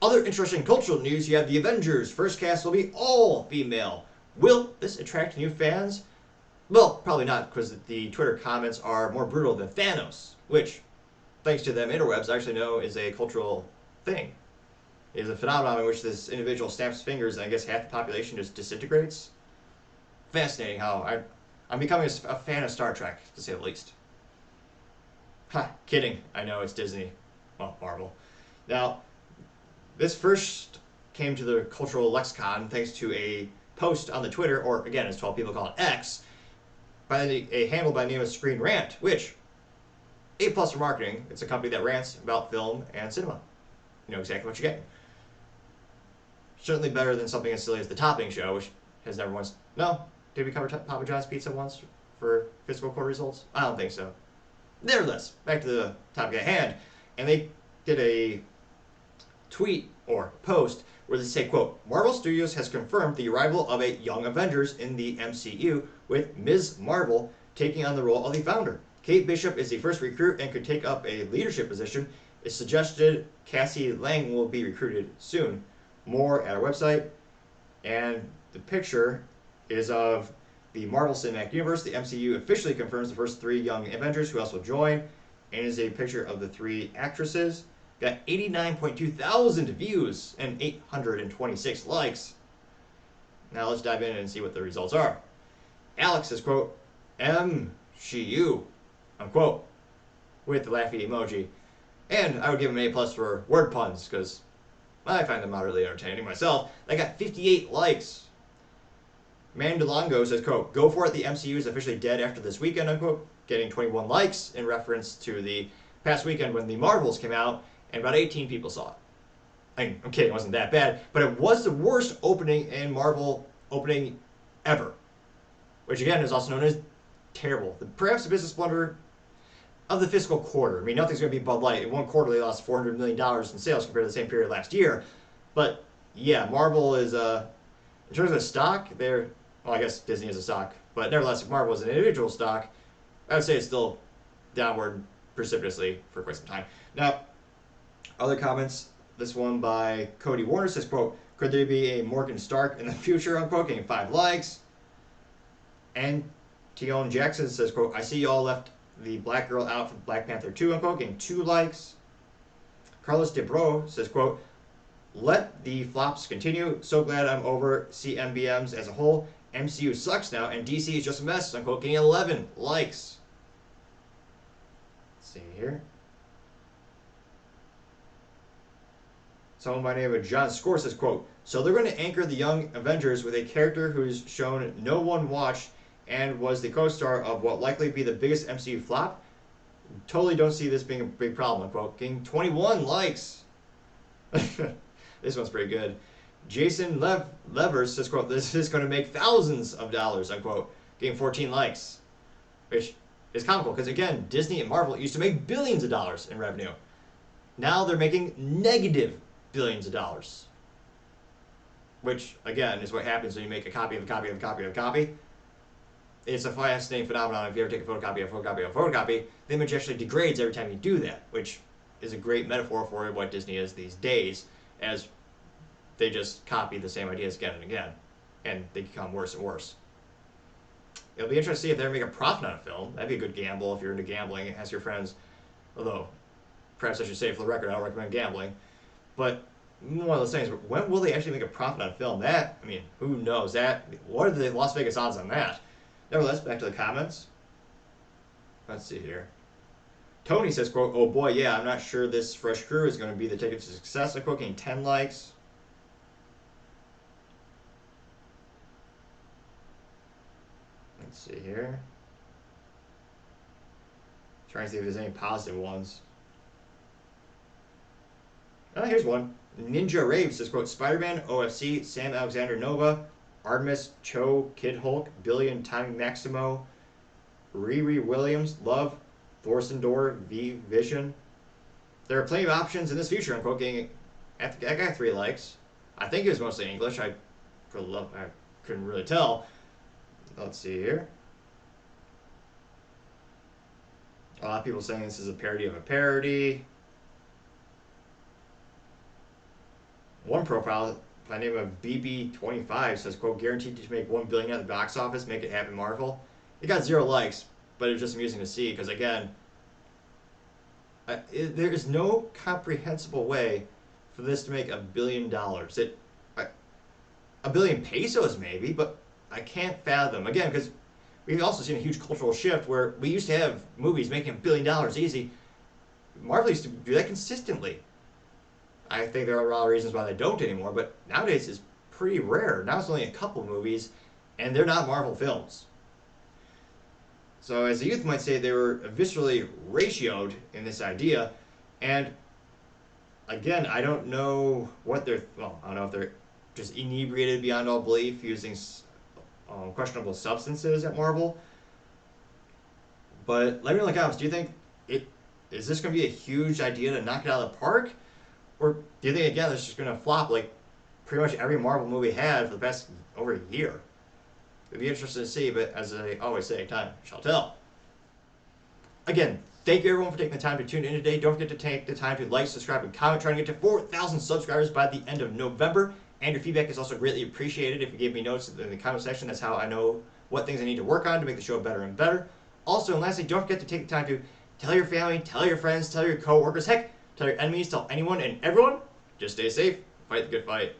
Other interesting cultural news, you have the Avengers. First cast will be all female. Will this attract new fans? Well, probably not, because the Twitter comments are more brutal than Thanos, which, thanks to them interwebs, I actually know is a cultural thing. It is a phenomenon in which this individual snaps fingers and I guess half the population just disintegrates. Fascinating how I'm becoming a fan of Star Trek, to say the least. Ha, kidding. I know it's Disney. Well, Marvel. Now, this first came to the cultural lexicon thanks to a post on the Twitter, or again, as 12 people call it, X, by a handle by the name of Screen Rant, which, A+ for marketing. It's a company that rants about film and cinema. You know exactly what you're getting. Certainly better than something as silly as The Topping Show, which has never once... No? Did we cover Papa John's Pizza once for fiscal quarter results? I don't think so. Nevertheless, back to the topic at hand. And they did a tweet or post where they say, quote, Marvel Studios has confirmed the arrival of a young Avengers in the MCU, with Ms. Marvel taking on the role of the founder. Kate Bishop is the first recruit and could take up a leadership position. It's suggested Cassie Lang will be recruited soon. More at our website. And the picture is of the Marvel Cinematic Universe. The MCU officially confirms the first 3 young Avengers who else will join, and is a picture of the 3 actresses. Got 89.2 thousand views and 826 likes. Now let's dive in and see what the results are. Alex says, quote, MCU, unquote, with the laughy emoji. And I would give him an A+ for word puns, because I find them moderately entertaining myself. They got 58 likes. Mandalongo says, quote, go for it, the MCU is officially dead after this weekend, unquote, getting 21 likes in reference to the past weekend when the Marvels came out, and about 18 people saw it. I mean, I'm kidding, it wasn't that bad, but it was the worst opening in Marvel opening ever, which again is also known as terrible. Perhaps the business blunder of the fiscal quarter. I mean, nothing's going to be Bud Light. In one quarter, they lost $400 million in sales compared to the same period last year. But yeah, Marvel is, in terms of stock, they're, well, I guess Disney is a stock, but nevertheless, if Marvel is an individual stock, I would say it's still downward precipitously for quite some time. Now, other comments. This one by Cody Warner says, quote, could there be a Morgan Stark in the future, unquote, getting 5 likes. And Tion Jackson says, quote, I see y'all left the black girl out from Black Panther 2, unquote, getting 2 likes. Carlos DeBro says, quote, let the flops continue. So glad I'm over CMBMs as a whole. MCU sucks now, and DC is just a mess, unquote, getting 11 likes. Let's see here. Someone by the name of John Score says, quote, so they're going to anchor the young Avengers with a character who's shown no one watched and was the co-star of what likely be the biggest MCU flop. Totally don't see this being a big problem, unquote. Getting 21 likes. This one's pretty good. Jason Levers says, quote, this is going to make thousands of dollars, unquote. Getting 14 likes. Which is comical, because again, Disney and Marvel used to make billions of dollars in revenue. Now they're making negative billions of dollars. Which, again, is what happens when you make a copy of a copy of a copy of a copy. It's a fascinating phenomenon. If you ever take a photocopy of a photocopy of a photocopy, the image actually degrades every time you do that, which is a great metaphor for what Disney is these days, as they just copy the same ideas again and again, and they become worse and worse. It'll be interesting to see if they ever make a profit on a film. That'd be a good gamble if you're into gambling. Ask your friends, although perhaps I should say for the record, I don't recommend gambling. But one of those things, when will they actually make a profit on a film? That, I mean, who knows? That, what are the Las Vegas odds on that? Nevertheless, back to the comments. Let's see here. Tony says, quote, oh boy, yeah, I'm not sure this fresh crew is going to be the ticket to success. I'm quoting 10 likes. Let's see here. Trying to see if there's any positive ones. Oh, here's one. Ninja Rave says, quote, Spider-Man, OFC, Sam Alexander Nova, Artemis, Cho, Kid Hulk, Billy and Tommy Maximo, Riri Williams, Love, Thorson Door, V Vision. There are plenty of options in this future, unquote. Getting, I got 3 likes. I think it was mostly English. I couldn't really tell. Let's see here. A lot of people saying this is a parody of a parody. one profile by the name of BB25 says, quote, guaranteed to make $1 billion at the box office, make it happen, Marvel. It got 0 likes, but it was just amusing to see because, again, there is no comprehensible way for this to make $1 billion. A billion pesos maybe, but I can't fathom. Again, because we've also seen a huge cultural shift where we used to have movies making $1 billion easy. Marvel used to do that consistently. I think there are a lot of reasons why they don't anymore, but nowadays it's pretty rare. Now it's only a couple movies, and they're not Marvel films. So as the youth might say, they were viscerally ratioed in this idea, and again, I don't know what they're, well, I don't know if they're just inebriated beyond all belief using questionable substances at Marvel, but let me know in the comments, do you think is this going to be a huge idea to knock it out of the park? Or do you think, again, it's just going to flop like pretty much every Marvel movie had for the past over a year? It'd be interesting to see, but as I always say, time shall tell. Again, thank you everyone for taking the time to tune in today. Don't forget to take the time to like, subscribe, and comment. Trying to get to 4,000 subscribers by the end of November. And your feedback is also greatly appreciated. If you give me notes in the comment section, that's how I know what things I need to work on to make the show better and better. Also, and lastly, don't forget to take the time to tell your family, tell your friends, tell your co-workers, heck, tell your enemies, tell anyone and everyone. Just stay safe, fight the good fight.